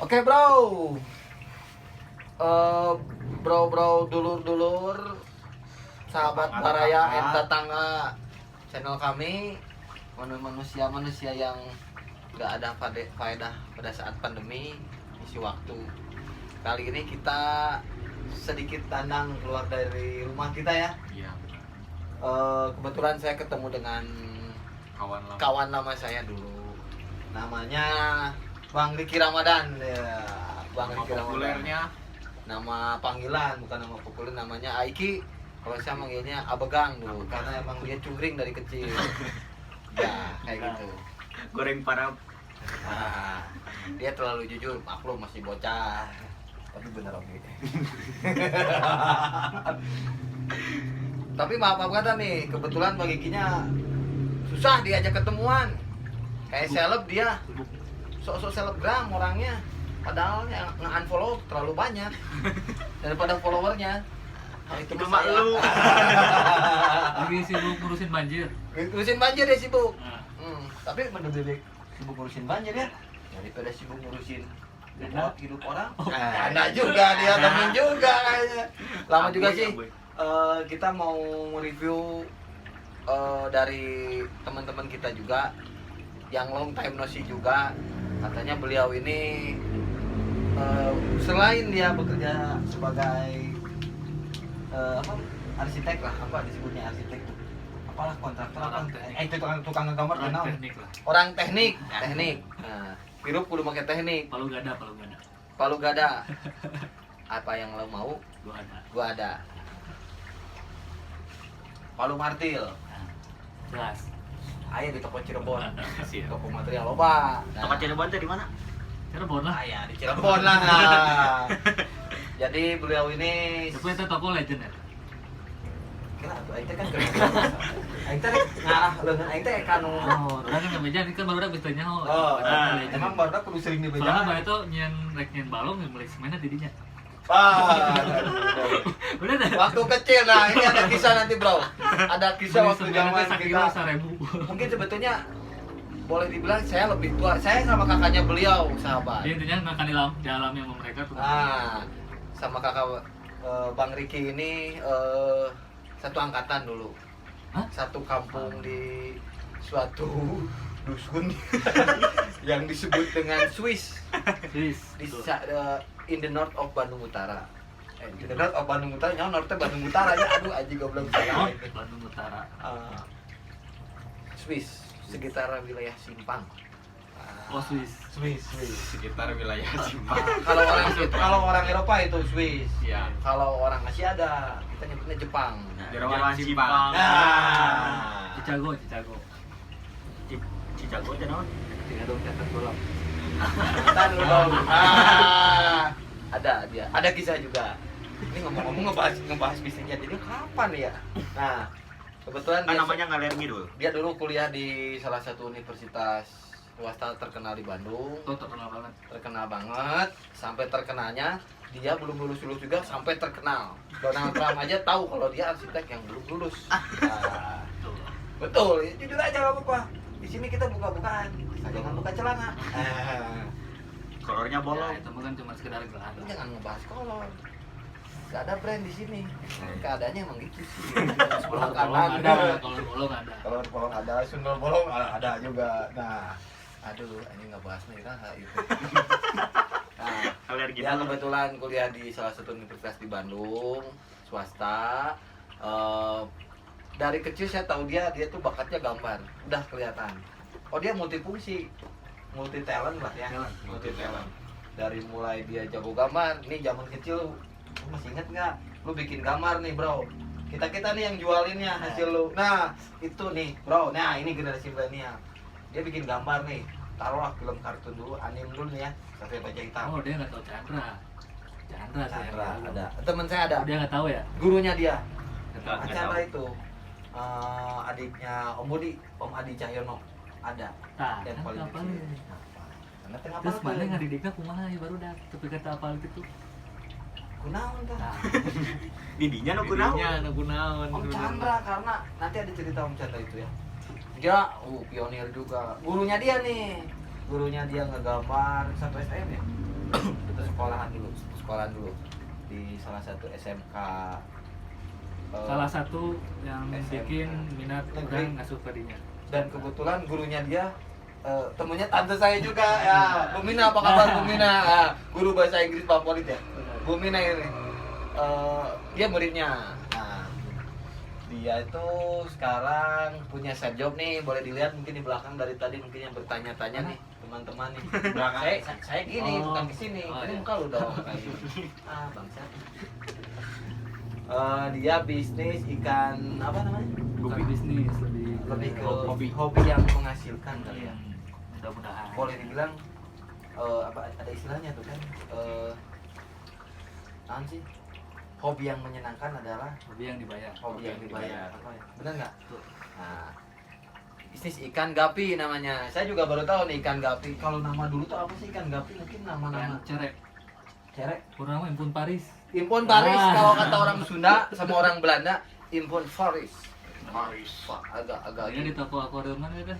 Oke bro, bro, dulur, sahabat Baraya and tetangga channel kami, manusia yang gak ada faedah pada saat pandemi, isi waktu. Kali ini kita sedikit dandang keluar dari rumah kita ya. Iya. Kebetulan saya ketemu dengan kawan lama saya dulu, namanya Bang Riki Ramadan ya. Bang Riki Ramadan. Nama panggilan bukan nama populer, namanya Aiki. Kalau saya manggilnya Abegang dulu karena emang dia cungkring dari kecil. Ya, kayak gitu. Goreng parah. Nah, dia terlalu jujur, maklum masih bocah. Tapi bener oke. Tapi maaf kata nih, kebetulan Bang Rikinya susah diajak ketemuan. Kayak seleb dia. Sok-sok selebgram orangnya, padahal yang nge-unfollow terlalu banyak daripada followernya. Nah, itu malu. Lagi sibuk ngurusin banjir. Ngurusin banjir dia sibuk. Tapi menurut Bebek sibuk ngurusin banjir ya, daripada sibuk ngurusin hidup orang. Ada juga dia temen juga kayaknya. Lama juga sih. Kita mau review dari teman-teman kita juga yang long time no see juga. Katanya beliau ini selain dia bekerja sebagai arsitek lah, apa disebutnya arsitek, apalah kontraktor, itu tukang gambar kenal, orang teknik. Nah, hirup kudu pakai teknik. Palu gada. Apa yang lo mau? Gua ada. Palu martil. Jelas. Ayah di toko Cirebon, toko material loba. Toko Cirebon itu di mana? Cirebon lah. Ayah di Cirebon lah. Nah. Jadi beliau ini. Tapi itu toko legend ya. Kira tuh, Aing teh kan Aing teh ngarah leungeun Aing teh kanu. Oh, orang kan beja ini kan baru udah bisa nyaho. Emang baru kudu sering di beja. Soalnya bae itu nyen rek nyen balong yang mulai semennya didinya. Udah deh. Waktu kecil, nah ini ada kisah nanti bro. Ada kisah waktu zaman kita. Mungkin sebetulnya boleh dibilang saya lebih tua. Saya sama kakaknya beliau sahabat. Dia intinya makan di alam yang mereka tuh. Sama kakak Bang Riki ini satu angkatan dulu. Hah? Satu kampung di suatu dusun yang disebut dengan Swiss. Di in the north of Bandung Utara. In the north of Bandung Utara, nyawa northnya Bandung Utara ya. Aduh, aji goblok salah. Bandung Utara. Swiss, sekitar wilayah Simpang. Oh, Swiss. Sekitar wilayah Simpang. Kalau orang Eropa itu Swiss. Iya. Kalau orang Asia ada, kita nyebutnya Jepang. Jerawan Simpang. Nah, Chicago. Cicago aja naon? tinggal dong catat bola. Ada kisah juga. Ini ngomong-ngomong ngebahas bisnisnya jadi kapan ya? Nah, kebetulan Kan namanya ngalir ngidul. dia dulu kuliah di salah satu universitas swasta terkenal di Bandung. Tuh terkenal banget. Terkenal banget, sampai terkenalnya dia belum lulus juga sampai terkenal. Donald Trump aja tahu kalau dia arsitek yang belum lulus. Nah, betul, ya, jujur aja gak apa-apa. Di sini kita buka-bukaan, jangan buka celana. Kolornya bolong. Ya, itu mah kan cuma sekedar gelar. Jangan ngebahas kolor. Gak ada brand di sini. Keadaannya emang gitu sih. Sebelah kanan ada. Kalau bolong ada. Kalau bolong ada, sundel bolong ada juga. Nah, aduh, ini nggak bahas nih kan itu. Nah, Alergi. dia kebetulan kuliah di salah satu universitas di Bandung, swasta. Dari kecil saya tahu dia tuh bakatnya gambar, udah kelihatan. Oh dia multifungsi, multi talent lah ya. Multi talent. Dari mulai dia jago gambar, nih zaman kecil, lu masih inget nggak? Lu bikin gambar nih bro. Kita nih yang jualinnya hasil lu. Nah itu nih bro, nah ini generasi milenial. Dia bikin gambar nih, taruhlah film kartun dulu, anime dulu nih ya, sampai baca hitam. Oh, dia nggak tahu Chandra Ada. Temen saya ada. Dia nggak tahu ya? Gurunya dia. Nggak Chandra tahu. itu. Adiknya Om Budi, Om Adi Cahyono ada. Tah, Yang kan paling apa kecil. nih? Karena tengah Terus mana ngadidiknya kumaha ya baru dah tapi kata apa gitu. Kunaon tah? Nah, Didinya nu kunaon? kunaon. Om Chandra, karena nanti ada cerita Om Chandra itu ya. Dia pionir juga. Gurunya dia nih. Gurunya dia ngegambar satu STM ya. sekolahan dulu di salah satu SMK. Salah satu yang SMK. bikin minat Negeri. orang ngasuh tadinya. Dan kebetulan gurunya dia temennya tante saya juga ya. Bu Mina, apa kabar Bu Mina? Guru bahasa Inggris favorit ya. Bu Mina ini dia muridnya. Nah, dia itu sekarang punya side job nih, boleh dilihat mungkin di belakang dari tadi mungkin yang bertanya-tanya nih teman-teman nih. Belakang. Saya gini, Oh. bukan kesini. Oh, Ini iya. muka lu dong kayak gini. Bangsa. Dia bisnis ikan apa namanya? Bukan bisnis, Lebih ke hobi. hobi yang menghasilkan kali ya. Mudah-mudahan. Boleh dibilang apa ada istilahnya tuh kan apaan sih, hobi yang menyenangkan adalah Hobi yang dibayar. hobi yang dibayar. Apa ya? Benar nggak? Tuh. Nah, bisnis ikan gapi namanya. Saya juga baru tahu nih ikan gapi. Kalau nama dulu tuh apa sih ikan gapi? Mungkin nama-nama Yang cerek. cerek. Purnama Impun Paris. Impun Paris Ah. kalau kata orang Sunda sama orang Belanda, Impun Paris. Paris. Wah, agak Ini di toko akuarium mana itu?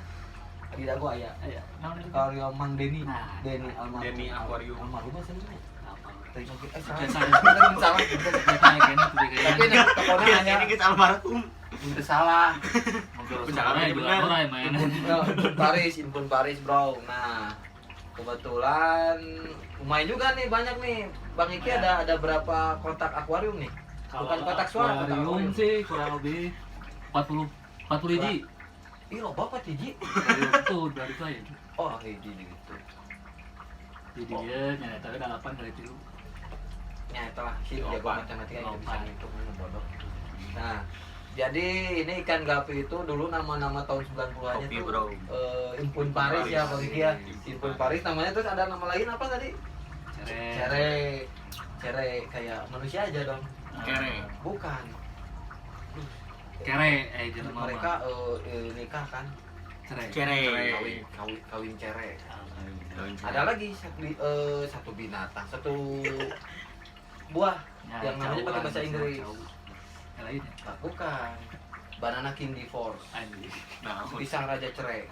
di dago aya. Ayo, namanya itu. Kalau Mang Deni, Nah. Deni almarhum. Deni Aquarium. Almarhum sebenarnya. Apa? Terima kasih. Biasa. Salah. Salah. Ya kayak gini tuh Tapi kayaknya. ini tokonya hanya Ini kita almarhum. udah salah. Ngobrol Benar, sama benar. juga orang main. Impun Paris bro. Nah, kebetulan lumayan juga nih, banyak nih. Bang Iki ada berapa kotak akuarium nih? Bukan kotak suara, kotak akuarium akuarium. sih kurang lebih 40 hiji. Ih, lo bapak Tiji. Dari itu aja. Oh, hiji gitu. Jadi Oh. dia nyata tapi 8 kali itu. Ya, itulah sih dia Lopan. matematika yang bisa Lopan. ngitung mana bodoh. Nah, jadi ini ikan gapi itu dulu nama-nama tahun 90-annya Kopi, tuh bro. Impun Paris ya Bang Iki ya. Impun Impun Paris namanya, terus ada nama lain apa tadi? Cerek. Cere kayak manusia aja dong. Kere. Bukan. Kere, jangan mama. Mereka nikah kan. Cerek. Cere. Kawin cere. Ada lagi satu binatang, satu buah Ya, yang namanya pakai bahasa Inggris. Yang lainnya. Bukan. Banana King Divorce. Anjir. Nah, Pisang Raja Cerai.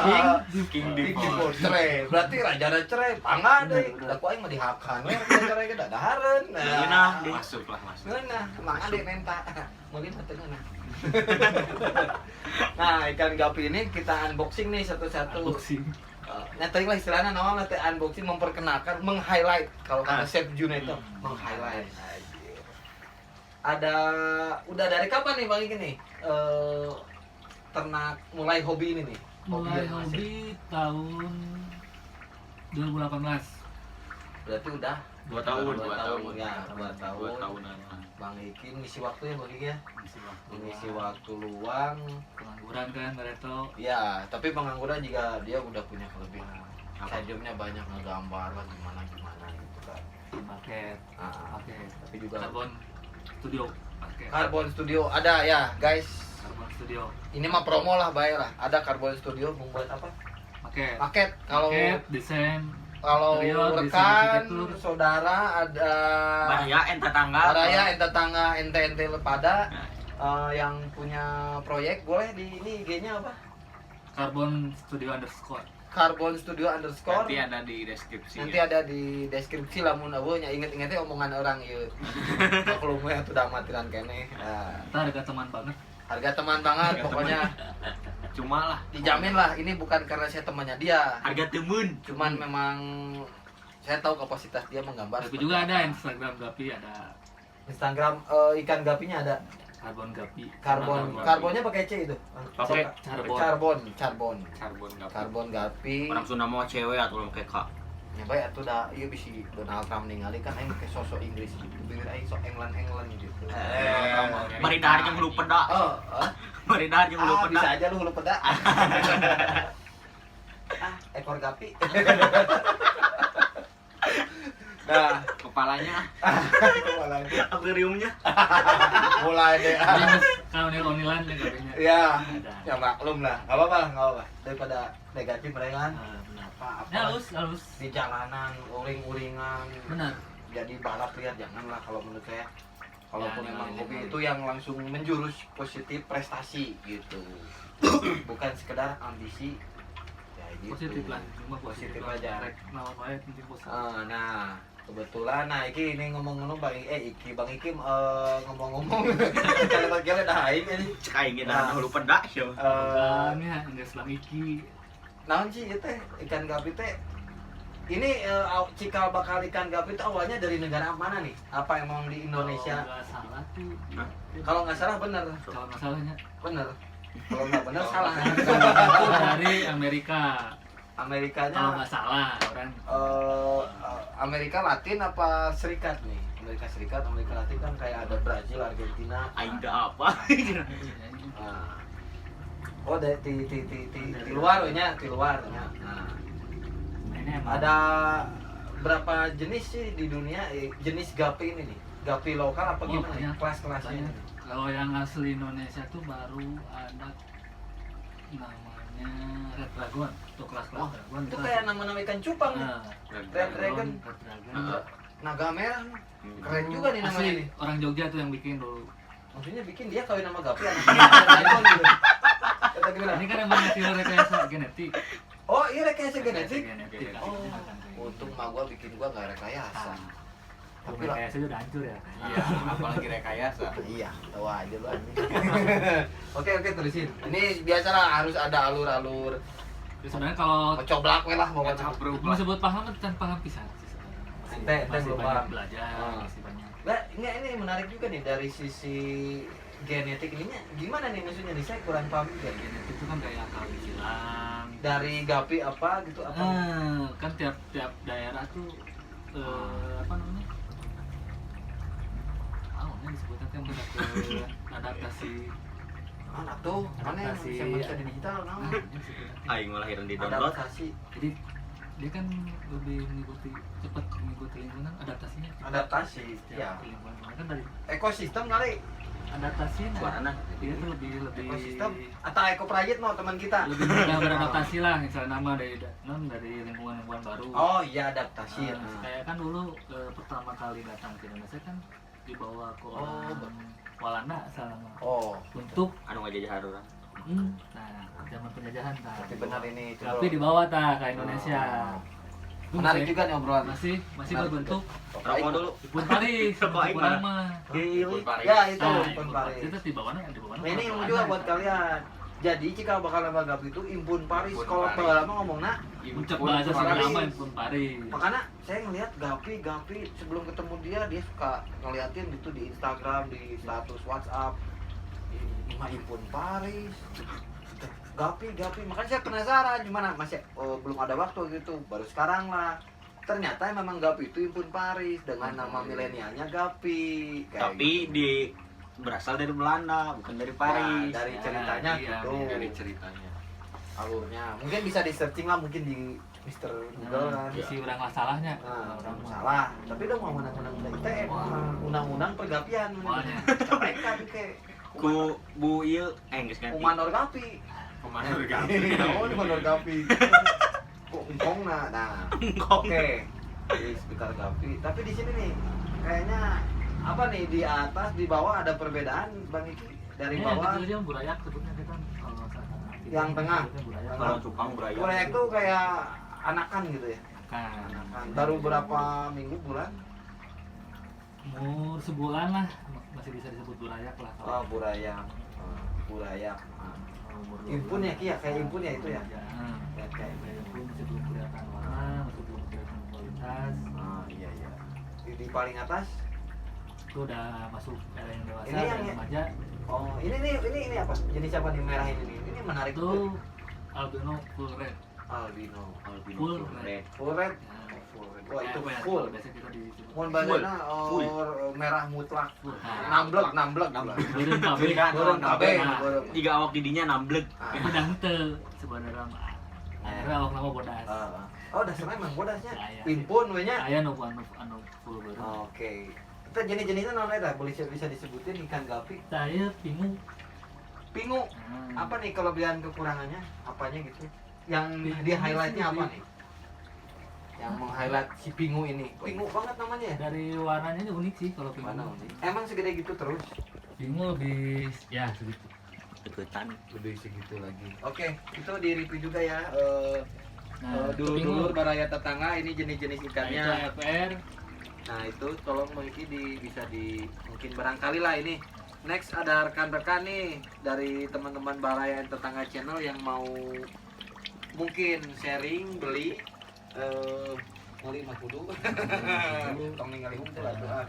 King King Divorce. Divorce cerai. Berarti Raja Cerai pangga deui. Da ku aing mah dihakan we Raja Cerai ge dadahareun. Nah, masuklah masuk. Ngeunah, mang ade menta. Mungkin teu ngeunah. Nah, ikan gapi ini kita unboxing nih satu-satu. Unboxing. Nyatain lah istilahnya nama nanti unboxing, memperkenalkan, meng-highlight kalau kata Ah. Chef Juna itu meng-highlight. Ada udah dari kapan nih Bang Iki nih ternak mulai hobi ini nih? Mulai yang asik. hobi tahun 2018. Berarti udah 2 tahun, Dua 2 tahun. ya, 2 tahun. 2 tahunan. Bang Iki ngisi waktu ya Bang Iki ya? Mengisi Waktu waktu luang. pengangguran kan Bareto. Ya, tapi pengangguran juga dia udah punya kelebihan. Apa? Sajobnya banyak ngegambar lah gimana gitu kan. Paket. Nah, Paket. tapi juga Carbon Studio. Paket. Carbon Studio ada ya guys. Carbon Studio. Ini mah promo lah, bayar lah. Ada Carbon Studio membuat apa? Paket. Paket. Kalau Paket, desain. kalau Interior, rekan, desain arsitektur. saudara ada Baraya ente tangga. Baraya, ente tangga, ente pada yang punya proyek boleh di ini IG-nya apa? Carbon Studio underscore. Carbon Studio underscore. Nanti ada di deskripsi. Nanti ada di deskripsi lamun eueuh nya inget-ingetnya omongan orang ieu. Kalau mah atuh da amatiran keneh. Nah, Kita harga teman banget. harga teman banget Harga pokoknya Cuma lah. dijamin lah, ini bukan karena saya temannya dia. Harga temen. Cuman memang saya tahu kapasitas dia menggambar. Tapi seperti juga ada apa. Instagram Gapi, ada Instagram ikan gapinya ada. Carbon Gapi. Karbonnya pakai C itu. Pakai Carbon. Karbon Karbon gapi. Karbon gapi. Orang Sunda mau cewek atau orang kayak kak. Ya bae atuh da ieu bisi Donald Trump ningali kan aing ke sosok Inggris gitu. Bibir aing sok England gitu. Mari dahar jeung hulu peda. Oh, Mari dahar jeung hulu bisa peda. aja lu hulu peda. Ekor gapi. Nah, Kepalanya, kepala dia. akuariumnya. Mulai deh. Kalau nih onilan yang Gapinya. Ya, Ada. ya maklum lah. Enggak apa-apa, enggak apa-apa. Daripada negatif mereka kan. Benar. Apa Ya, halus. di jalanan uring-uringan. Benar. Jadi balap liar janganlah kalau menurut saya. Kalaupun Ya, memang jangan, hobi jangan. itu yang langsung menjurus positif prestasi gitu. Bukan sekedar ambisi. Ya gitu. Positif lah, cuma Positif lah. aja. Rek naon wae penting positif. Nah, kebetulan nah ini ngomong-ngomong Bang Bang Iki ngomong-ngomong kali dah aing ini. Cek aing dah hulu pedak yo. Nya geus lang iki. Naon sih ieu teh ikan gapi teh? Ini cikal bakal ikan gapi itu awalnya dari negara mana nih? Apa emang di Indonesia? Kalau nggak salah tuh. Hah? Kalau nggak salah bener. Kalau nggak salahnya Bener. Kalau nggak bener salah. itu dari Amerika. Amerikanya Kalau nggak salah orang. Amerika Latin apa Serikat nih? Amerika Serikat, Amerika Latin kan kayak ada Brazil, Argentina. Aing dah apa? Nah. Oh, di luar nya, di luarnya. Nah, Ini emang ada berapa jenis sih di dunia jenis gapi ini nih? Gapi lokal apa Oh, gimana? banyak. Kelas-kelasnya. banyak. Kalau yang asli Indonesia tuh baru ada namanya Red Dragon, tuh kelas-kelas Oh, Dragon. itu kayak nama-nama ikan cupang nih. Nah, Red Dragon. Red Dragon. Heeh. Naga merah nih. Keren juga nih namanya Asli nih. orang Jogja tuh yang bikin dulu. Maksudnya bikin dia kawin nama gapi anaknya. Gitu. Kata gimana? Ini kan emang hasil rekayasa genetik. Oh, iya rekayasa genetik. Genetik. Oh, untung mah gua bikin gua nggak rekayasa. Tapi Tapi lah. rekayasa udah hancur ya. Iya, apalagi rekayasa. Iya, tahu aja lu anjing. Oke, terusin. Ini biasalah harus ada alur-alur. Ya, sebenarnya kalau Coblak we lah mau Cabruk mau lah. sebut paham kan paham pisan sih sebenarnya. Ente Masih belum banyak paham. belajar, Ah. masih banyak. Nah, ini menarik juga nih dari sisi genetik ininya. Gimana nih maksudnya nih? Saya kurang paham juga. Genetik itu kan kayak kawin silang. Dari gapi apa gitu apa? Kan tiap daerah tuh apa namanya? Ini disebutnya kan adaptasi. Mana tuh? Mana yang Adaptasi. manusia digital? Nah, Ini disebutnya. Aing ngelahiran di download. adaptasi. Jadi dia kan lebih cepat mengikuti lingkungan adaptasinya. Adaptasi. Ya, Ya. lingkungan kan dari Ekosistem kali. adaptasinya. Suarana. Dia tuh lebih Ekosistem atau ekoproject mau teman kita. lebih mudah beradaptasi lah, misalnya nama dari lingkungan baru. Oh iya adaptasi. Nah, kayak kan dulu pertama kali datang ke Indonesia kan dibawa ke orang Walanda selama Oh, untuk Anu ngajajah orang. nah zaman penjajahan berarti benar ini itu. tapi dibawa ke Indonesia. Itu Menarik masih- juga nih obrolan. masih Menarik berbentuk Rokok dulu. Ipun Paris, Rokok aing kurang mana? mah. Ipun Paris. Ya itu Nah, Ipun Ipun Paris. itu di bawahnya Nah, ini ilmu juga buat kalian. Jadi jika bakal nama gapi itu Impun Paris. Impun Kalau Paris. lama ngomongnya Ucap bahasa Paris. Sunda Ipun Paris. makanya saya ngelihat Gapi sebelum ketemu dia suka ngeliatin gitu di Instagram, di status WhatsApp. Ini mah Impun Paris. Gapi, makanya saya penasaran gimana masih belum ada waktu gitu, baru sekarang lah. Ternyata memang Gapi itu Impun Paris dengan nama milenialnya Gapi. Kayak Tapi gitu. di berasal dari Belanda, bukan dari Paris. Nah, dari Ya, ceritanya iya, gitu. Dari ceritanya. Alurnya mungkin bisa di searching lah mungkin di Mr. Google kan. Si orang lah salahnya. Nah, Orang mah. salah. Tapi dong mau undang-undang ITE, undang-undang pergapian. Wahnya. Kpk kayak Ku Bu ieu geus ganti. Umanor Gapi. Komandan Oh, Umanor Gapi. Kok engkong nah. Oke. Di sekitar Gapi. Tapi di sini nih kayaknya apa nih di atas di bawah ada perbedaan Bang Iki dari bawah. Itu dia burayak sebutnya kita kalau salah. Yang tengah. Sebutnya burayak. Kalau cupang beraya. Proyek tuh kayak anakan gitu ya. Kan. Anakan. Baru berapa minggu bulan? Umur sebulan lah masih bisa disebut burayak lah Oh, Buraya. Buraya. umur Impun ya Ki ya, kayak impun ya itu ya. Nah, Ya kayak kayak impun masih belum kelihatan warna, masih belum kelihatan kualitas. iya. Di paling atas. Itu udah masuk era yang dewasa, Ini yang- era remaja. Oh, ini apa? Jenis apa nih merah ini nih? Ini menarik Itu tuh. albino full red. Albino. Full red. Full red. Ya. Full red. Wah, itu Kayak full. biasa kita disebut Mun badana Full. merah mutlak. full. Namblek. Beureum KB. Beureum KB. Nah, Beureum. Tiga awak didinya namblek. itu dah henteu sebenarnya mah. Akhirnya awak nama bodas. Oh, dasarnya emang bodasnya. Saya. Impun we nya. Aya nu anu full beureum. Oke. Kita jenis-jenisnya non eta boleh bisa disebutin ikan gapi. Saya pingu. Pingu. Apa nih kelebihan kekurangannya? Apanya gitu? Yang di highlightnya apa nih? Yang meng-highlight si pingu ini. Pingu banget namanya ya. Dari warnanya unik sih kalau pingu. Mana sih? Emang segede gitu terus? Pingu lebih ya segitu. deketan. lebih segitu lagi. Oke, itu di review juga ya. Nah, Dulur-dulur baraya tetangga ini jenis-jenis Nah, itu ikannya. FR. Nah itu tolong mungkin bisa mungkin barangkali lah ini. Next ada rekan-rekan nih dari teman-teman Baraya Tetangga Channel yang mau mungkin sharing beli ngeli mah kudu tong ningali hunkul atuh ah.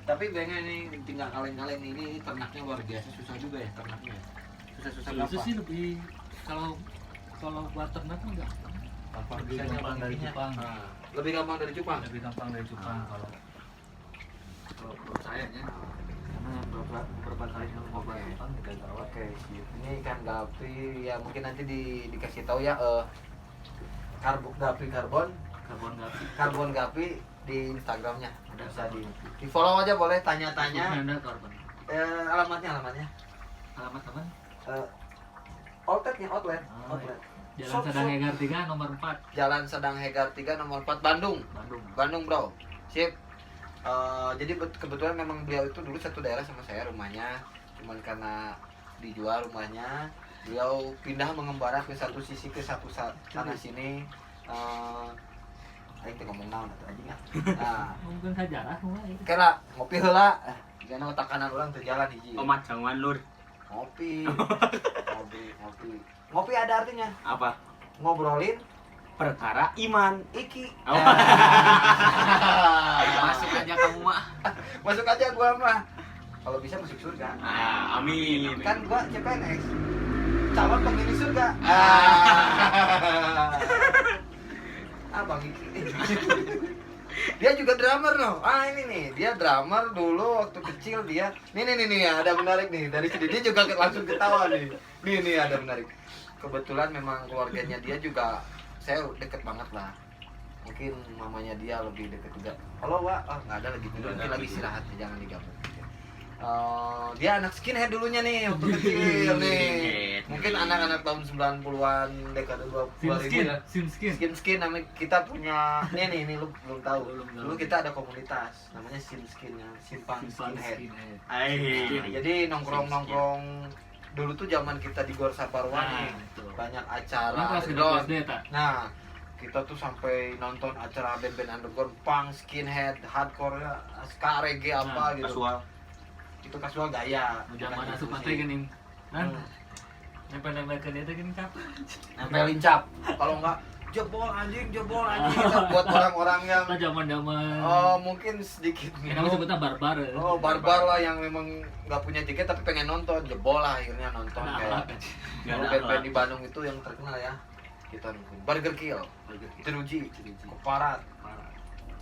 Tapi pengen nih tinggal kaleng-kaleng ini ternaknya luar biasa susah juga ya ternaknya. Susah-susah Itu apa? sih lebih kalau buat ternak mah enggak. Lebih gampang dari Jepang. Nah, lebih gampang dari Jepang. Lebih gampang dari Jepang kalau menurut saya ya. Karena beberapa kali nyoba Jepang tidak tahu. Oke, sip. Ini ikan gapi ya mungkin nanti dikasih tahu ya karbon Karbon gapi. gapi di Instagramnya bisa di follow aja boleh tanya-tanya Ada karbon. alamatnya Alamat apa? outletnya outlet Oh, outlet Jalan Shop, Sedang shop. Hegar 3 nomor 4 Jalan Sedang Hegar 3 nomor 4 Bandung Bandung. bro sip. Jadi kebetulan memang beliau itu dulu satu daerah sama saya rumahnya, cuman karena dijual rumahnya beliau pindah mengembara ke satu sisi ke sana sini. Aing teh ngomong naon atuh anjing ah. Nah, Mungkin sejarah semua itu. kira ngopi heula. Jangan otak kanan orang teu jalan hiji. Omat jangan lur. Ngopi. Ngopi ada artinya Apa? ngobrolin Perkara iman. iki. Oh. Masuk aja kamu mah. Masuk aja gua mah. Kalau bisa masuk surga. Ah, amin. Kan gua CPNS. Calon pemilih surga. Bang Iki. Dia juga drummer loh. Ini nih, dia drummer dulu waktu kecil dia. Nih ada menarik nih. Dari sini dia juga langsung ketawa nih. Nih ada menarik. Kebetulan memang keluarganya dia juga saya deket banget lah. Mungkin mamanya dia lebih deket juga. Halo Wak, nggak ada lagi tidur, mungkin lagi istirahat, jangan digabung. Dia anak skinhead dulunya nih waktu kecil nih. Mungkin anak-anak tahun 90-an dekade 2000 ya. Skin namanya kita punya ini lu belum tahu. Dulu kita ada komunitas namanya Skin ya, Simpang Skinhead. Jadi nongkrong dulu tuh zaman kita di Gor Saparwa nih. Banyak acara underground. Nah, kita tuh sampai nonton acara band-band underground, punk, skinhead, hardcore, ska, reggae apa gitu. Kasual. Itu kasual gaya. Zaman bukan asup gitu pantai sih. kan ini. Nempel-nempel ke dia tuh gini cap. Nempelin cap. Kalau enggak jebol anjing gitu, buat orang-orang yang Kita zaman-zaman. mungkin sedikit Ini namanya sebutnya barbar. Ya. barbar lah yang memang nggak punya tiket tapi pengen nonton, jebol lah akhirnya nonton Nah, kayak kan. dulu band-band di Bandung itu yang terkenal ya. Kita nonton Burger Kill, Teruji, Keparat,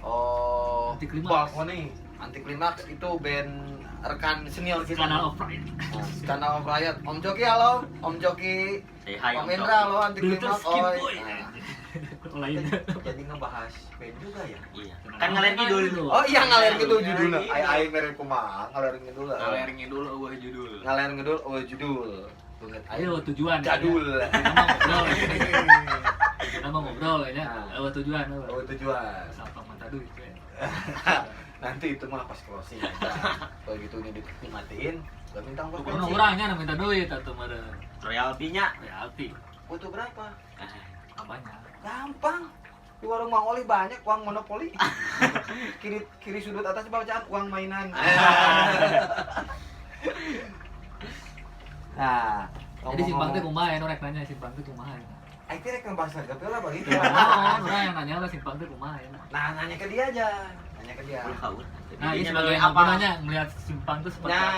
Anti Klimaks. Balkoni, Anti Klimaks itu band rekan senior kita. Kanal of Pride. Kanal of Riot. Om Joki halo, Om Joki. Say hi, Om Om Indra halo, Anti Dulu Klimaks. tuh Skin Oi. Boy. Nah, Lain. jadi ngebahas band juga ya. Iya. Kan ngalir ngidul. Oh iya ngalir ngidul Iya, judulnya. iya. Ai mere kumaha ngalir ngidul. Ngalir ngidul eueuh judul. Ngalir ngidul judul. Tunget Ayo tujuan. jadul. Kita mau ngobrol ya. Nah. Tujuan. Tujuan. Sampai mata duit. Nanti itu mah pas closing aja. Kalau gitu ini dimatiin, gak minta ongkos Pokoknya bensin. orangnya minta duit atau mana Royaltinya. royalti. Butuh berapa? Apanya? Gampang. Di warung Mang Oli banyak uang monopoli. kiri sudut atas bacaan uang mainan. Nah, Jadi simpang teh kumaha ya, norek nanya simpang teh kumaha ya. Aing teh rek ngebahas harga lah bagi. Orang yang nanya lah simpang teh kumaha ya. Nah, nanya ke dia aja. Nanya ke dia. Nah, ini Jadinya sebagai apa? apa nanya melihat simpang teh seperti apa?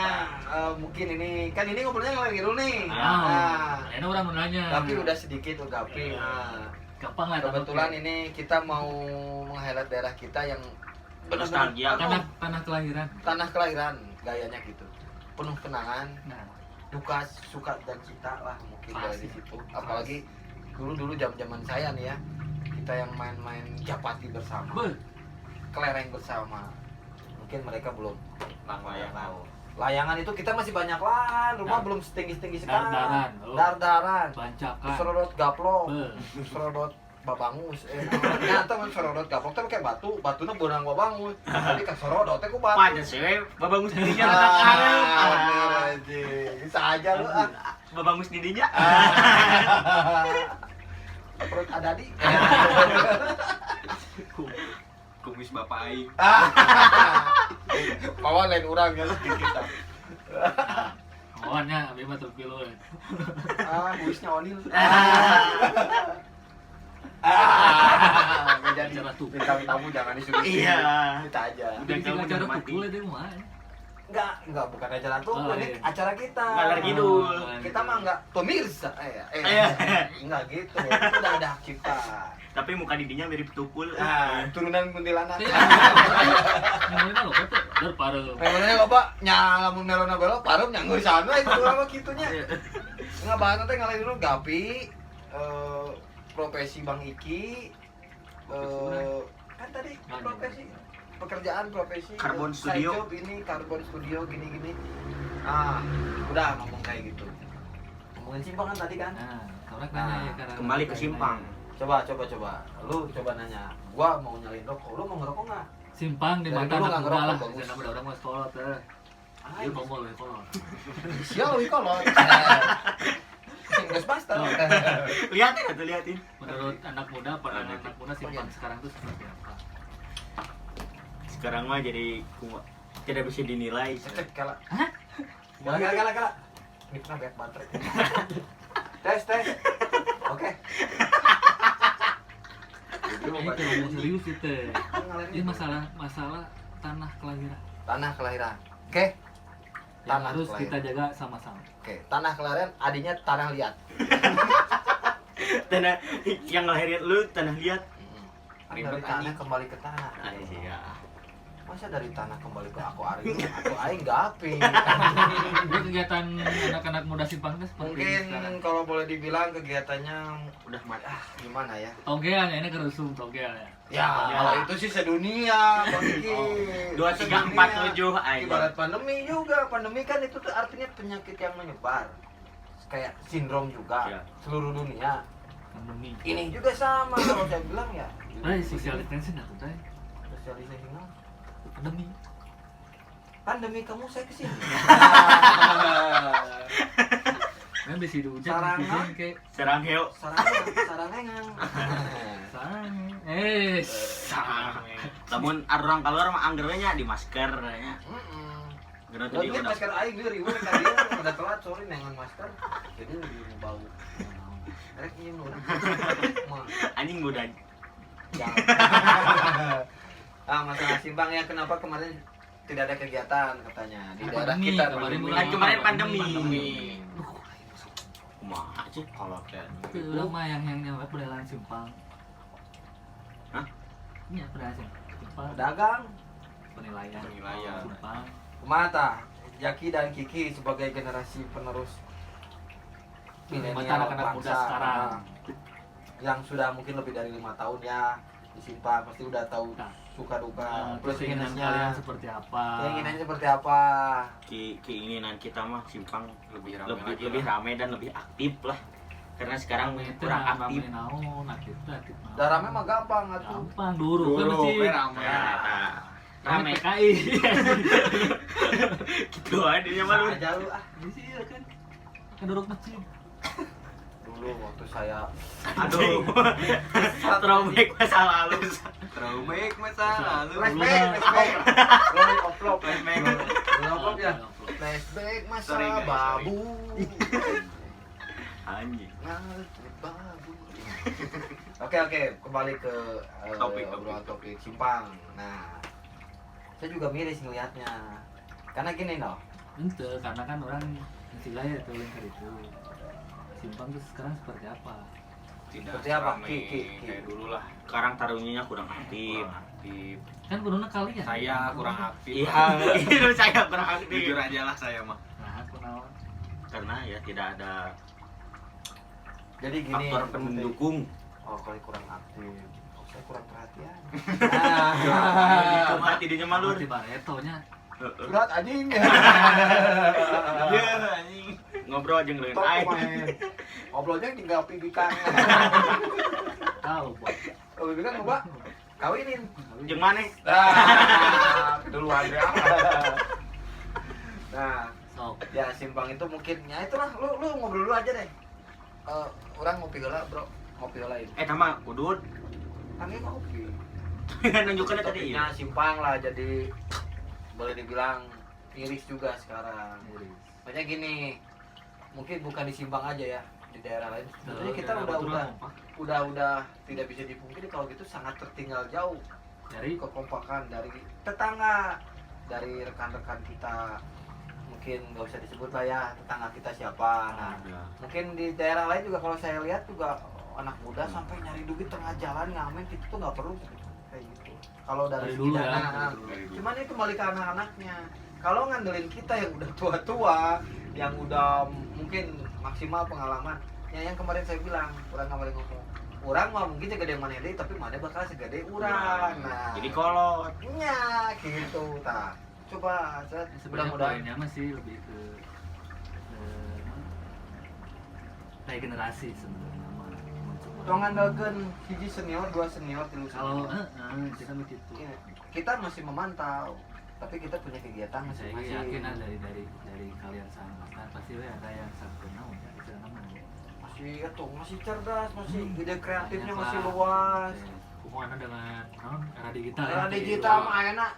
Nah, mungkin ini kan ini ngobrolnya ngalir dulu nih. Nah, ini orang mau nanya. Tapi udah sedikit Gapi. Nah, gampang lah. kebetulan ini kita mau meng-highlight daerah kita yang benar-benar Nostalgia. tanah kelahiran. tanah kelahiran gayanya gitu. Penuh kenangan, Nah, duka, suka dan cita lah mungkin dari Pasti. situ. Apalagi dulu zaman saya nih ya, kita yang main-main japati bersama, be, kelereng bersama. Mungkin mereka belum Layangan. Layangan itu kita masih banyak lah, rumah Dar- belum setinggi-tinggi sekarang. Dardaran, oh. Dardaran. bancakan. Serodot gaplok, Be. serodot babangus. Ternyata mun serodot gaplok teh kayak batuna beurang babangus. Tapi ka serodot teh ku batu. Pada sih babangus dirinya Ah, letak bener arep. anjing. Bisa aja lu ah. babangus didinya. Perut ada di. Kumis bapak aing. Kawan lain orang ya kita. Kawannya abi mah 3 kilo. Kumisnya Onil. Nggak jadi. Acara tukul. Bintang tamu jangan disuruh. Iya. Kita aja. Udah Jadi kamu acara udah mati. tukul itu mah. Enggak bukan acara tuh, Oh, ini iya. acara kita. Ngalor ngidul. Kita mah enggak pemirsa, enggak gitu. Itu udah ada hak cipta. Tapi muka didinya mirip tukul. Turunan kuntilanak. Ngomongin lo kata dar pareu. Memangnya Bapak nyalamun melona belok parum nyanggur sana itu apa kitunya. Enggak bahas teh ngalahin dulu Gapi, profesi Bang Iki, kan tadi profesi pekerjaan profesi Carbon side Studio. job ini Carbon Studio gini udah ngomong kayak gitu ngomongin simpang kan tadi kan Nah, orang nanya ya karena Kembali ke simpang. coba lu coba nanya gua mau nyalin rokok lu mau ngerokok nggak Simpang di Dari mata dulu anak nggak muda ngerokok, lah. bagus. Karena muda orang mah sekolah teh. Ieu komol we kolot. sial lu kolot Ghostbuster Lihatin atau lihatin. Menurut anak muda, pandangan anak muda simpang sekarang tuh seperti apa? Sekarang mah jadi tidak bisa dinilai. cek kala Hah? kala ini pernah banyak baterai tes oke Ini kalau serius itu. Ngalahin Ini itu. masalah tanah kelahiran. tanah kelahiran oke Yang Tanah harus kelahiran. kita jaga sama-sama. Oke, tanah kelahiran adinya tanah liat. Tanah yang ngelahirin lu tanah liat. Kan Ribet, dari tanah anjing. kembali ke tanah. Iya. Masa dari tanah kembali ke aku aing gapi. Ini kegiatan anak-anak muda simpang itu seperti ini sekarang. Mungkin kalau boleh dibilang kegiatannya Udah mati. gimana ya? Togean ya, ini kerusum togean ya. Ya, Ya. kalau itu sih sedunia, Bang Iki. 2, 3, 4, 7 aing. Ibarat pandemi juga. Pandemi kan itu tuh artinya penyakit yang menyebar. Kayak sindrom juga Ya. seluruh dunia. Pandemi. Ini juga sama kalau saya bilang ya. Social distancing atau teh? Sosialisasi non. Pandemi. Pandemi kamu saya kesini. Kan bisa diucap Sarang, netizen kayak Serang heo. sarang engang. sarang. Sarang. Namun orang keluar mah anggernya di masker nya. Geuna Lo tadi lihat udah. masker aing dia ribu kan dia udah telat sorry nengan masker. Jadi lebih bau. Rek ieu nu. Anjing muda. Masalah simpang ya kenapa kemarin tidak ada kegiatan katanya di daerah Pandemi, kita. kemarin pandemi. bulan Kemarin pandemi. Pandemi. Kumaha sih kalau kayak Itu udah mah yang perjalanan simpang. Hah? Iya, perjalanan simpang. Dagang. Penilaian. Penilaian. Simpang. Mata Jaki dan Kiki sebagai generasi penerus Mata anak-anak muda sekarang. yang sudah mungkin lebih dari 5 tahun ya di Simpang pasti udah tahu Nah. suka duka Terus plus keinginan minusnya kalian seperti apa? keinginannya seperti apa keinginan kita mah simpang Lebih rame lebih lagi lebih lah. rame dan lebih aktif lah. Karena sekarang Itu kurang aktif. naon, aktif naon. daramnya mah gampang atuh Gampang dulu kan Dulu masih rame. Ya, rame rame PKI. gitu aja dia mah lu. aja lu Di sini ya kan. Kan duduk masjid. dulu waktu saya Aduh. Throwback masa lalu. Throwback masa lalu. flashback rolling oplop Flashback. rolling oplop ya flashback masa Sorry, guys, babu Anjing. ngalir babu oke kembali ke Topik. obrolan topik simpang nah saya juga miris ngelihatnya karena gini noh Ente, karena kan orang masih gaya tuh lingkar itu. Simpang tuh sekarang seperti apa? Tidak Seperti apa? serame Ki. kayak dulu lah. Sekarang taruhnya kurang aktif. Kurang aktif. Kan kuduna kalian. Saya kurang aktif. Iya, itu saya kurang aktif. Jujur aja lah saya mah. Nah, aku naon. Karena ya tidak ada jadi gini faktor pendukung. oh kalau kurang aktif oh, saya kurang perhatian Cuma tidaknya malu. Di baretonya. berat anjing Iya, anjing. Ngobrol aja ngelain Tok aing. pemain ngobrolnya tinggal pipikan Tahu, Pak. oh pipikan coba kawinin Jeung maneh? keduluan ya nah So, Sok. Ya simpang itu mungkin ya itulah lu ngobrol dulu aja deh. Orang ngopi heula, Bro. Ngopi heula ini. Sama kudut. Kami ngopi. Nunjukkan tadi. Topiknya simpang lah, jadi boleh dibilang miris juga sekarang. Makanya gini, mungkin bukan di Simpang aja ya, di daerah lain. Sebenarnya kita udah tidak bisa dipungkiri kalau gitu sangat tertinggal jauh dari kekompakan dari tetangga, dari rekan-rekan kita. Mungkin nggak usah disebut lah ya tetangga kita siapa. Nah, mungkin di daerah lain juga kalau saya lihat juga anak muda sampai nyari duit tengah jalan ngamen itu tuh nggak perlu kayak gitu. Kalau dari dulu segi ya, dana, dari dulu. cuman itu kembali ke anak-anaknya. Kalau ngandelin kita yang udah tua-tua, yang udah mungkin maksimal pengalaman, ya yang kemarin saya bilang, orang kemarin ngomong, orang mah mungkin segede mana deh, tapi mana bakal segede orang. Nah, Jadi kolot. nya gitu, tah. Coba, sebenarnya mudah-mudahan. poinnya masih lebih ke regenerasi sebenarnya. Tong ngandalkeun hiji senior, dua senior, tilu Kalau senior. kita begitu. Iya, kita masih memantau, tapi kita punya kegiatan Saya masing-masing. yakin dari kalian seangkatan pasti ada yang satu naon ya itu namanya. Masih cerdas, masih ide kreatifnya Banyak masih lah. luas. Hubungannya dengan naon era digital. Era ya. digital mah enak,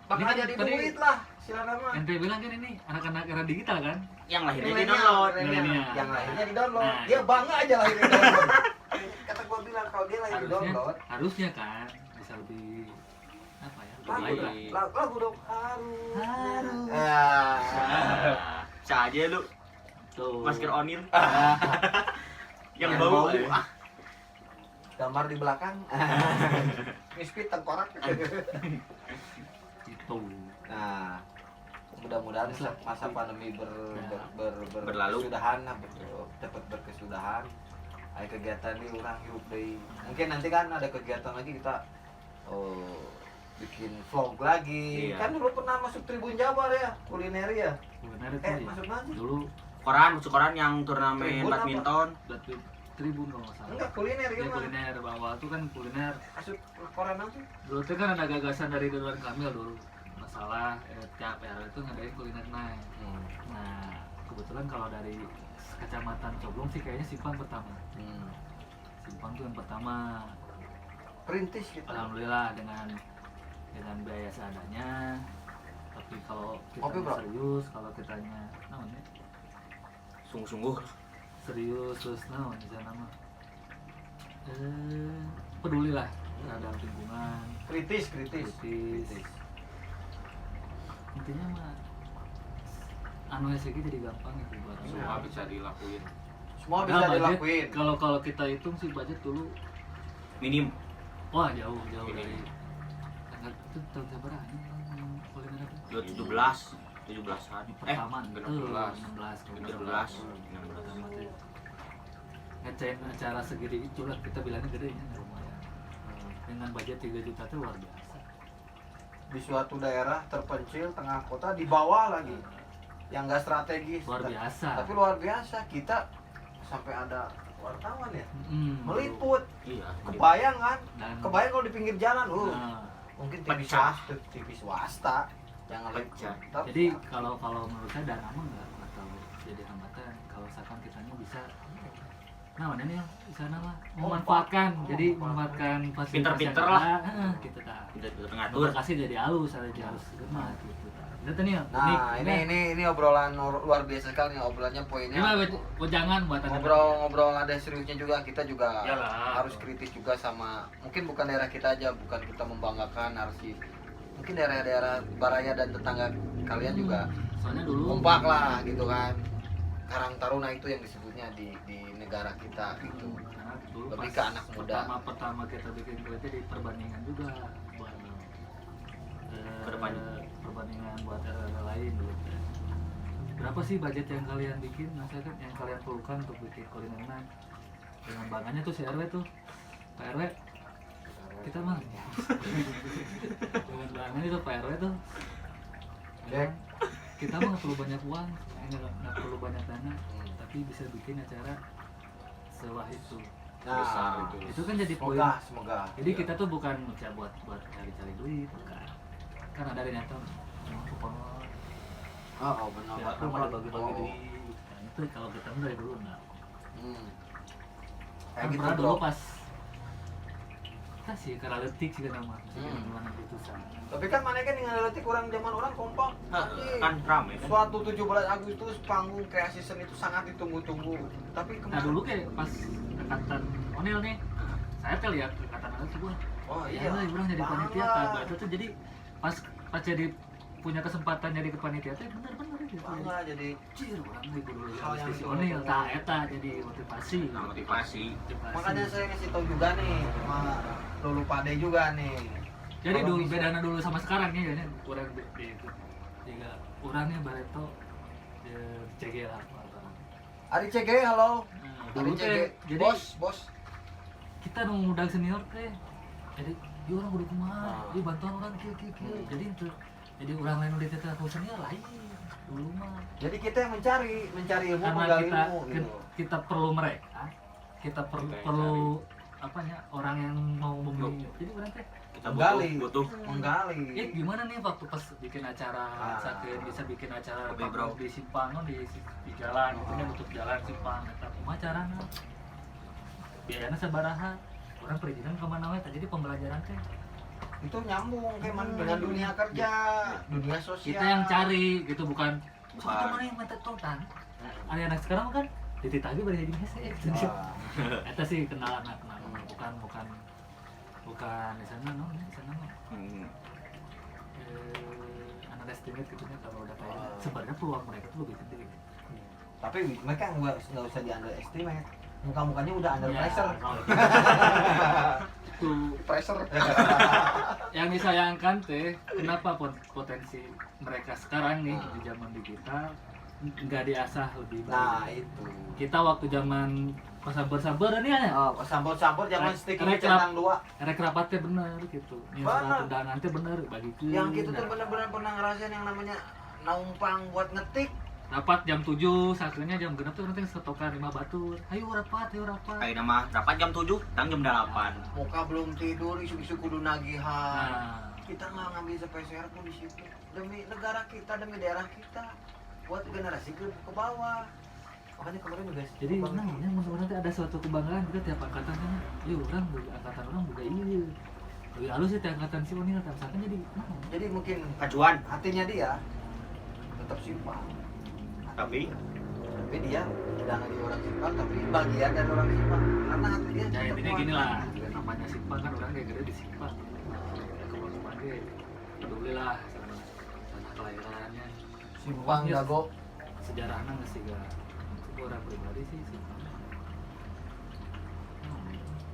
bakal Ini jadi tadi- duit lah, silakan mah. Ente bilang kan ini anak-anak era digital kan? Yang lahirnya di Milenial, download. Milenial. yang lahirnya di download. Nah, Dia itu. bangga aja lahir di download. Kata gua bilang kalau dia lahir di download, Harusnya kan bisa lebih apa ya? lagu Lebih lah, baik. lagu dong harus. Harus. Saja lu Tuh. masker onil. Yang Yang bau. bau. Ah, Gambar di belakang. Mispit tengkorak. Itu. Nah, mudah-mudahan masa pandemi Berlalu. berkesudahan lah, dapat berkesudahan. Ada kegiatan di orang hidup deui. Mungkin nanti kan ada kegiatan lagi kita bikin vlog lagi. Iya. Kan dulu pernah masuk Tribun Jabar ya, kuliner ya. Benar itu ya. Masuk mana? Dulu masuk koran yang turnamen Tribun apa? badminton. Tribun kalau nggak salah. Enggak, kuliner Ini ya mah. kuliner bawah tuh kan kuliner. Masuk koran nanti. Dulu tuh kan ada gagasan dari Ridwan Kamil dulu. Masalah tiap RW itu ngadain kuliner naik. Nah, kebetulan kalau dari kecamatan Coblong sih kayaknya Simpang pertama. Simpang tuh yang pertama. Perintis kita. Alhamdulillah dengan biaya seadanya. Tapi kalau Kopi, kita bro. serius, kalau kitanya namanya Sungguh-sungguh. serius terus naon bisa nama peduli lah terhadap lingkungan, Kritis. kritis. Intinya mah anu SG jadi gampang itu buat Semua bisa dilakuin. Semua Nah, bisa budget, dilakuin. Kalau kita hitung sih budget dulu, Minim. wah jauh Ini. dari itu tahun berapa yang kuliner apa? 17-an. Pertama itu 16. 16 16. Pertama tuh ngecain acara segede itu lah, kita bilangnya gede ya lumayan. Dengan budget 3 juta itu luar biasa. Di suatu daerah terpencil tengah kota di bawah lagi yang enggak strategis. Luar biasa. Tapi luar biasa kita sampai ada wartawan ya meliput. Iya. Kebayang kan? Dan Kebayang kalau di pinggir jalan, nah, mungkin TV Pecah. swasta, TV swasta yang ngeliput. Pecah. Tapi jadi kalau menurut saya dana mah nggak tahu jadi hambatan kalau misalkan kitanya bisa nah mana nih bisa nama memanfaatkan jadi memanfaatkan fasilitas Pinter-pinter yang lah. ada, gitu tak Kita ngatur ngatur. kasih jadi halus jadi harus gemat gitu tak itu nih nah, ini obrolan luar biasa sekali nih obrolannya ini poinnya. mah jangan buat anda Ngobrol ada seriusnya juga, kita juga Yalah. harus kritis juga sama mungkin bukan daerah kita aja, bukan kita membanggakan harus mungkin daerah-daerah Baraya dan tetangga kalian juga soalnya dulu kompak lah gitu kan. Karang Taruna itu yang disebutnya di negara kita gitu. karena dulu Lebih pas ke anak muda. pertama kita bikin kulitnya di perbandingan juga buat perbandingan buat daerah lain gitu. Berapa sih budget yang kalian bikin, misalkan yang kalian perlukan untuk bikin kuliner naik? Dengan bangganya tuh si RW tuh, Pak RW, kita mah dengan bangganya itu Pak RW tuh, Jack. kita mah nggak perlu banyak uang, nggak perlu banyak dana, tapi bisa bikin acara sewah itu. Nah, Itu kan jadi poin. semoga. Jadi kita tuh bukan buat cari-cari duit, bukan. Kan ada niatan cuma kupon Oh, benar. ya aku malah bagi-bagi di nah, itu kalau kita dari dulu nah Kayak kan gitu pernah bro. dulu pas kita sih karena letik sih nama mana putusan Tapi kan mana kan dengan letik orang zaman orang kompak. Kan rame kan. Suatu 17 Agustus panggung kreasi seni itu sangat ditunggu-tunggu. Tapi nah kemarin dulu kayak pas angkatan Onil nih saya tuh lihat angkatan Onil tuh oh ya iya. orang jadi Bangga. panitia kan itu tuh jadi pas jadi punya kesempatan jadi kepanitiaan tuh bener-bener gitu Bangga jadi cir orang nih kudu Hal yang si Onil tak eta jadi motivasi Nah, motivasi. makanya saya ngasih tahu juga nih sama Lulu Pade juga nih. jadi Kalau dulu bisa- bedana dulu sama sekarang nih ya kurang di itu tiga orangnya Barreto di CG lah Ari CG halo. nah, Ari dulu CG. teh jadi Bos. kita nunggu muda senior teh jadi dia orang udah kumaha Ah. dia bantuan orang kieu jadi itu jadi orang lain udah kita aku senior lain dulu mah Jadi kita yang mencari ilmu, karena menggali kita ilmu gitu. kita perlu mereka kita Kita yang perlu apanya orang yang mau memilih jadi orang teh Kita Menggali. butuh Menggali. gimana nih waktu pas bikin acara sakit bisa bikin acara Oke, bro. di Simpang di jalan gitu kan untuk jalan Simpang eta kumaha carana biayana sabaraha orang perizinan kemana wae jadi pembelajaran teh Itu nyambung kayak mana dengan dunia kerja, dunia sosial. kita yang cari gitu bukan Bukan. soalnya mana yang minta tonton ada anak sekarang kan dititagi bari jadi hese gitu Wah. eta sih kenal bukan di sana no di sana mah anak estimate gitu kan kalau udah kayak sebenarnya peluang mereka tuh lebih gede Tapi mereka nggak usah di underestimate. Muka-mukanya udah under Ya, pressure. kalau itu Pressure. yang disayangkan teh kenapa potensi mereka sekarang nih di zaman digital nggak diasah lebih Nah, baik. itu. Kita waktu zaman pas sabar-sabar nih ya Oh, campur-campur zaman Rek- sticky rek- centang dua. ada kerabatnya bener gitu ini Bener. surat undangan teh bener bagi Yang kita tuh benar-benar pernah ngerasain yang namanya naumpang buat ngetik. rapat jam 7 saatnya jam genap tuh nanti setokan 5 batur ayo rapat Ayo nama rapat jam 7, tang jam 8. Muka belum tidur, isu-isu kudu nagihan. nah Kita nggak ngambil sepeser pun di situ. Demi negara kita, demi daerah kita. Buat generasi ke bawah. Makanya kemarin juga jadi nah ini nanti ada suatu kebanggaan kita tiap angkatan kan yuk orang angkatan orang juga iya lebih halus sih tiap angkatan si Oni tiap angkatan jadi Jadi mungkin Kajuan, hatinya dia tetap simpang. tapi Dia udah nggak jadi orang simpang, tapi bagian dari orang simpang. Karena hati dia ya tetap intinya kuat. gini lah namanya simpang kan orang kayak gede di simpang kalau sebagai peduli lah sama tanah kelahirannya Simpang Ya, jago. sejarahnya nggak sih gak itu orang pribadi sih simpang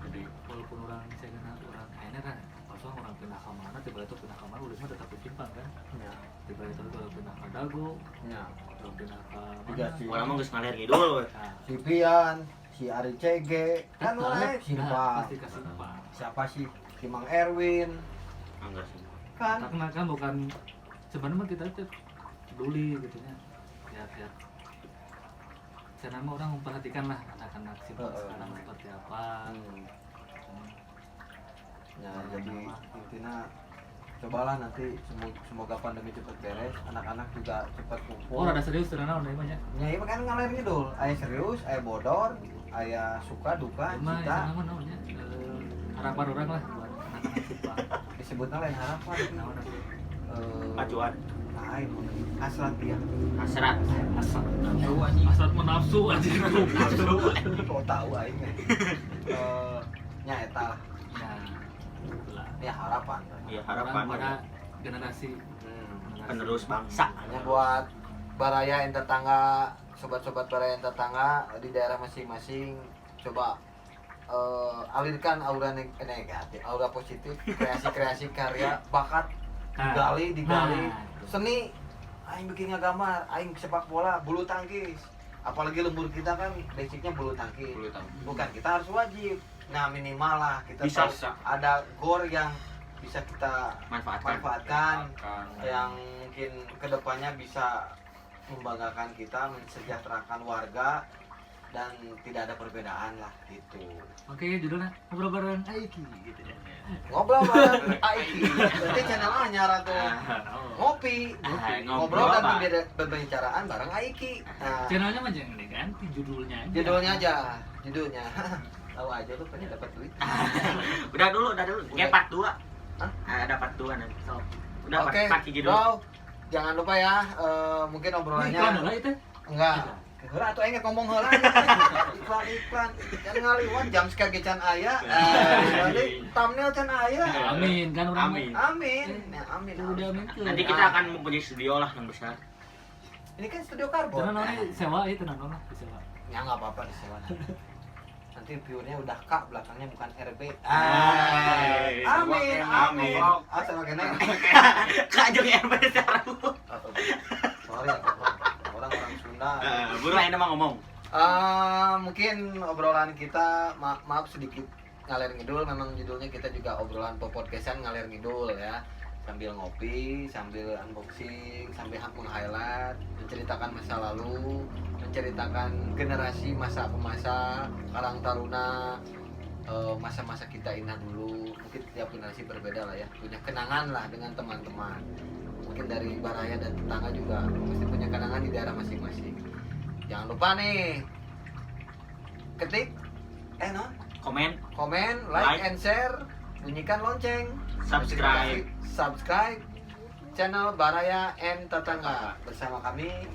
jadi walaupun orang saya kenal orang kayaknya kan pas orang pindah ke mana tiba-tiba pindah ke mana udah mah tetap di simpang kan Ya. tiba-tiba orang pindah ke Dago Ya. orang pindah ke Tiga mana sih. orang mah geus ngalir ngidul. nah, Si Pian, si Ari CG, kan nah, mulai nah, simpang. pasti ke simpang Siapa sih? Si Mang Erwin, Anggar sih. kan? karena kan bukan sebenarnya mah kita tuh peduli gitu ya lihat sana mah orang memperhatikan lah anak-anak simpang sekarang seperti apa Ya, jadi intinya cobalah nanti semoga pandemi cepat beres, anak-anak juga cepat kumpul. oh ada serius ternyata udah banyak Ya, iya kan ngalir ngidul. Aya serius, aya bodor, aya suka duka, cuma cita. sana mah namanya harapan orang lah buat anak-anak simpang Disebutnya lain harapan. namanya Kajuan, Lain, hasrat dia. hasrat. asal asal menafsu aja Kau tahu aing. Nya eta lah. ya itulah Ya harapan. Ya orang harapan pada generasi penerus bangsa. Hanya buat baraya yang tetangga, sobat-sobat baraya yang tetangga di daerah masing-masing, coba alirkan aura negatif, aura positif, kreasi-kreasi karya, bakat, digali, nah, seni, aing bikin gambar, aing sepak bola, bulu tangkis, apalagi lembur kita kan basicnya bulu tangkis, Bulu tangkis. bukan kita harus wajib, nah minimal lah kita Bisa. tahu ada gor yang bisa kita manfaatkan yang mungkin kedepannya bisa membanggakan kita, mensejahterakan warga, dan tidak ada perbedaan lah gitu. Oke, judulnya ngobrol bareng Aiki gitu ya. Ngobrol bareng Aiki, berarti channel anyar atau ngopi, ngobrol dan berbicaraan bareng Aiki. Nah, Channelnya mah jangan diganti, judulnya aja. judulnya aja, judulnya. Tahu aja lu pengen dapat duit. Udah dulu. Kayak part 2. Hah? Ada part 2 nanti. So, Udah Oke, part gitu. bro, jangan lupa ya, mungkin iklan obrolannya lah itu. enggak. Heula atuh engke ngomong heula. Iklan. Jangan ngaliwat jam sekali can aya. Thumbnail can aya. Amin kan orang. Amin. Amin. Ya, amin. Udah amin. Nanti kita akan mempunyai studio lah yang besar. Ini kan studio karbon. Tenang nona sewa itu tenang nona disewa. Ya enggak apa-apa disewa. Nanti view-nya udah K, belakangnya bukan RB. Hai. Amin. Amin. Asal kene. Kak jeung RB sekarang. Sorry, orang-orang Sunda. Buru ayeuna mah ngomong. Mungkin obrolan kita maaf sedikit ngalir ngidul, memang judulnya kita juga obrolan podcastan ngalir ngidul ya, sambil ngopi, sambil unboxing, sambil meng-highlight, menceritakan masa lalu, menceritakan generasi masa ke masa, karang taruna, masa-masa kita indah dulu. Mungkin tiap generasi berbeda lah ya, punya kenangan lah dengan teman-teman. Mungkin dari Baraya dan tetangga juga pasti punya kenangan di daerah masing-masing. Jangan lupa nih, ketik komen, like, and share, bunyikan lonceng, Subscribe. subscribe channel Baraya and Tetangga bersama kami